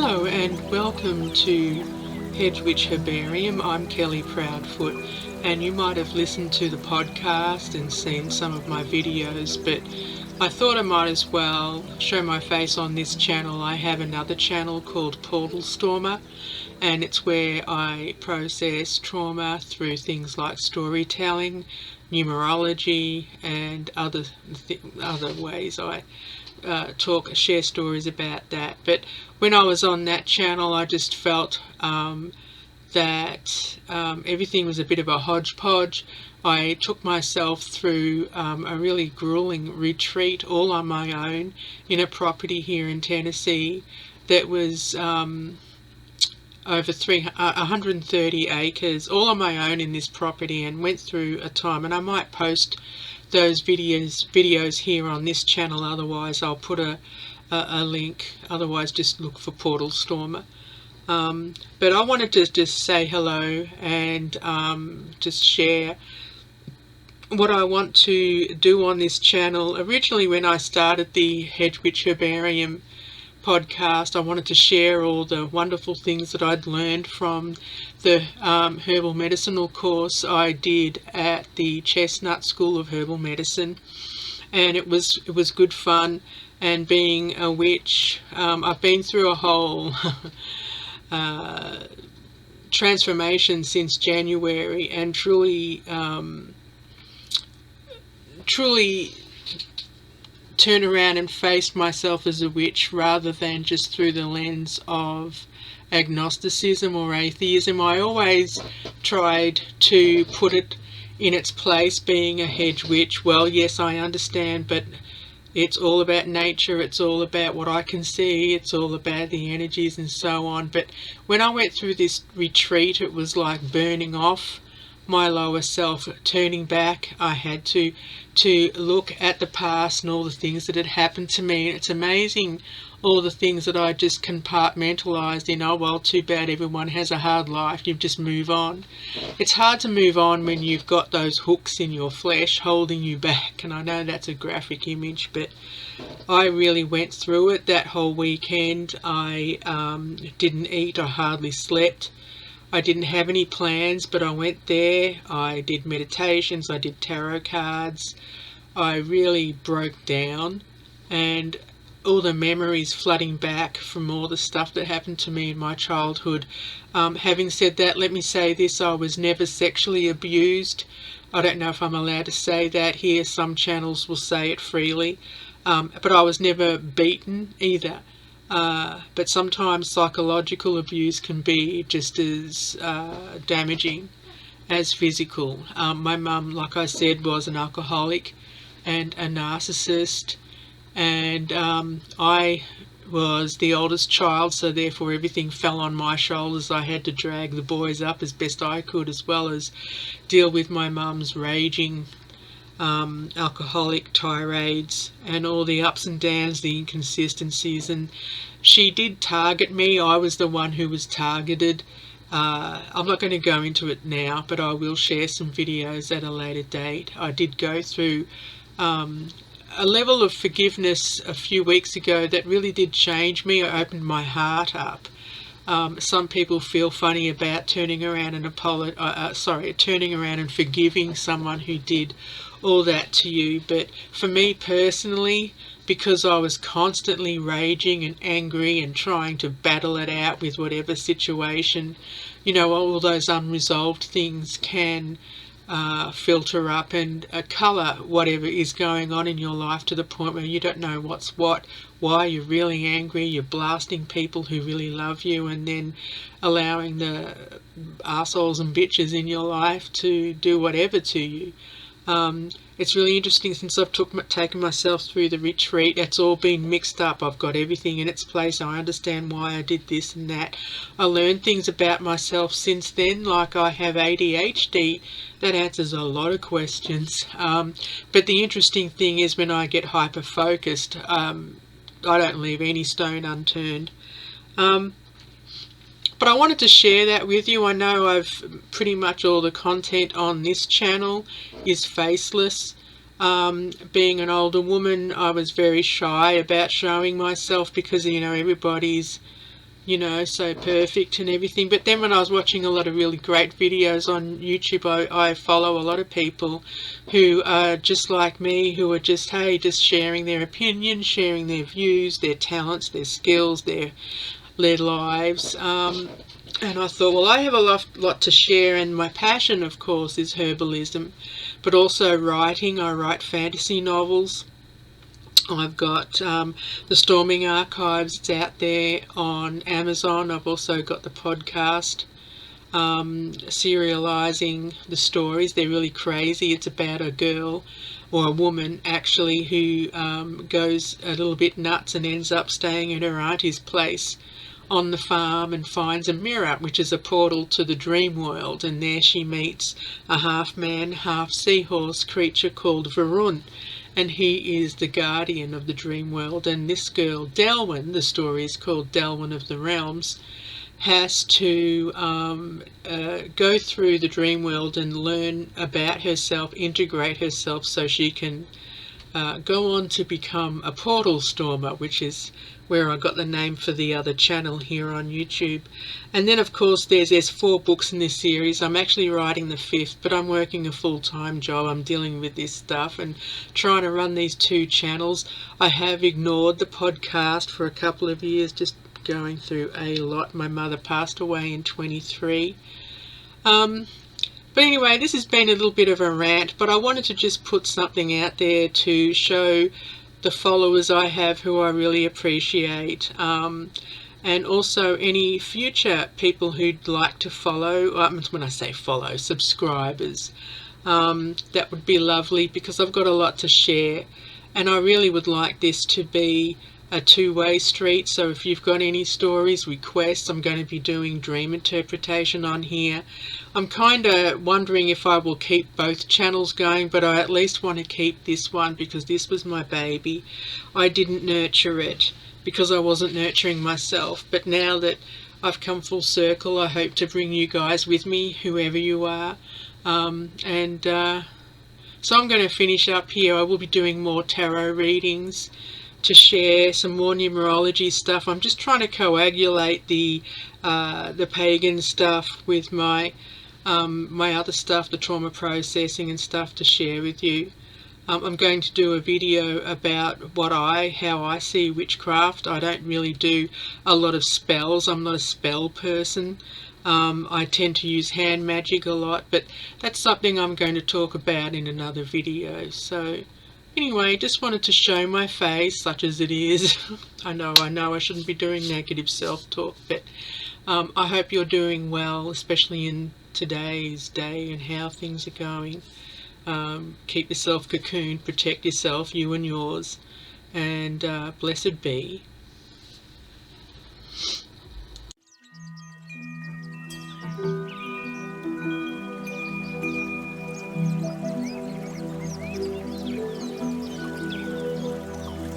Hello and welcome to Hedgewitch Herbarium. I'm Kelly Proudfoot, and you might have listened to the podcast and seen some of my videos, but I thought I might as well show my face on this channel. I have another channel called Portal Stormer, and it's where I process trauma through things like storytelling, numerology, and other ways I share stories about that. But when I was on that channel, I just felt that everything was a bit of a hodgepodge. I took myself through a really grueling retreat all on my own in a property here in Tennessee that was over 130 acres, all on my own in this property, and went through a time, and I might post those videos here on this channel. Otherwise I'll put a link. Otherwise just look for Portal Stormer. But I wanted to just say hello and just share what I want to do on this channel. Originally, when I started the Hedgewitch Herbarium podcast, I wanted to share all the wonderful things that I'd learned from the herbal medicinal course I did at the Chestnut School of Herbal Medicine, and it was good fun. And being a witch, I've been through a whole transformation since January, and truly turn around and face myself as a witch rather than just through the lens of agnosticism or atheism. I always tried to put it in its place, being a hedge witch. Well, yes, I understand, but it's all about nature, it's all about what I can see, it's all about the energies and so on. But when I went through this retreat, it was like burning off my lower self, turning back. I had to look at the past and all the things that had happened to me. It's amazing, all the things that I just compartmentalized in, oh well, too bad, everyone has a hard life, you just move on. It's hard to move on when you've got those hooks in your flesh holding you back, and I know that's a graphic image, but I really went through it that whole weekend. I didn't eat, I hardly slept. I didn't have any plans, but I went there, I did meditations, I did tarot cards. I really broke down, and all the memories flooding back from all the stuff that happened to me in my childhood. Having said that, let me say this: I was never sexually abused. I don't know if I'm allowed to say that here. Some channels will say it freely. But I was never beaten either. But sometimes psychological abuse can be just as damaging as physical. My mum, like I said, was an alcoholic and a narcissist, and I was the oldest child, so therefore everything fell on my shoulders. I had to drag the boys up as best I could, as well as deal with my mum's raging alcoholic tirades and all the ups and downs, the inconsistencies. And she did target me. I was the one who was targeted. I'm not going to go into it now, but I will share some videos at a later date. I did go through a level of forgiveness a few weeks ago that really did change me. I opened my heart up. Some people feel funny about turning around and turning around and forgiving someone who did all that to you. But for me personally, because I was constantly raging and angry and trying to battle it out with whatever situation, you know, all those unresolved things can filter up and colour whatever is going on in your life, to the point where you don't know what's what, why you're really angry, you're blasting people who really love you, and then allowing the arseholes and bitches in your life to do whatever to you. It's really interesting, since I've taken myself through the retreat, it's all been mixed up. I've got everything in its place. I understand why I did this and that. I learned things about myself since then, like I have ADHD. That answers a lot of questions. But the interesting thing is, when I get hyper-focused, I don't leave any stone unturned. But I wanted to share that with you. I know I've pretty much all the content on this channel is faceless. Being an older woman, I was very shy about showing myself because, you know, everybody's you know, so perfect and everything. But then when I was watching a lot of really great videos on YouTube, I follow a lot of people who are just like me, who are just, hey, just sharing their opinions, sharing their views, their talents, their skills, their lives. And I thought, well, I have a lot to share, and my passion, of course, is herbalism, but also writing. I write fantasy novels. I've got the Storming Archives. It's out there on Amazon. I've also got the podcast serializing the stories. They're really crazy. It's about a girl, or a woman actually, who goes a little bit nuts and ends up staying at her auntie's place on the farm and finds a mirror, which is a portal to the dream world, and there she meets a half man, half seahorse creature called Varun, and he is the guardian of the dream world. And this girl, Delwyn, the story is called Delwyn of the Realms, has to go through the dream world and learn about herself, integrate herself, so she can go on to become a portal stormer, which is where I got the name for the other channel here on YouTube. And then of course there's 4 books in this series. I'm actually writing the 5th, but I'm working a full-time job. I'm dealing with this stuff and trying to run these 2 channels. I have ignored the podcast for a couple of years, just going through a lot. My mother passed away in 23. But anyway, this has been a little bit of a rant, but I wanted to just put something out there to show the followers I have, who I really appreciate, and also any future people who'd like to follow, when I say follow, subscribers. That would be lovely, because I've got a lot to share, and I really would like this to be a two-way street. So if you've got any stories, requests, I'm going to be doing dream interpretation on here. I'm kind of wondering if I will keep both channels going, but I at least want to keep this one, because this was my baby. I didn't nurture it because I wasn't nurturing myself, but now that I've come full circle, I hope to bring you guys with me, whoever you are. So I'm going to finish up here. I will be doing more tarot readings to share, some more numerology stuff. I'm just trying to coagulate the pagan stuff with my my other stuff, the trauma processing and stuff, to share with you. I'm going to do a video about how I see witchcraft. I don't really do a lot of spells. I'm not a spell person. I tend to use hand magic a lot, but that's something I'm going to talk about in another video. So anyway, just wanted to show my face, such as it is. I know I shouldn't be doing negative self-talk, but I hope you're doing well, especially in today's day and how things are going. Keep yourself cocooned, protect yourself, you and yours, and blessed be.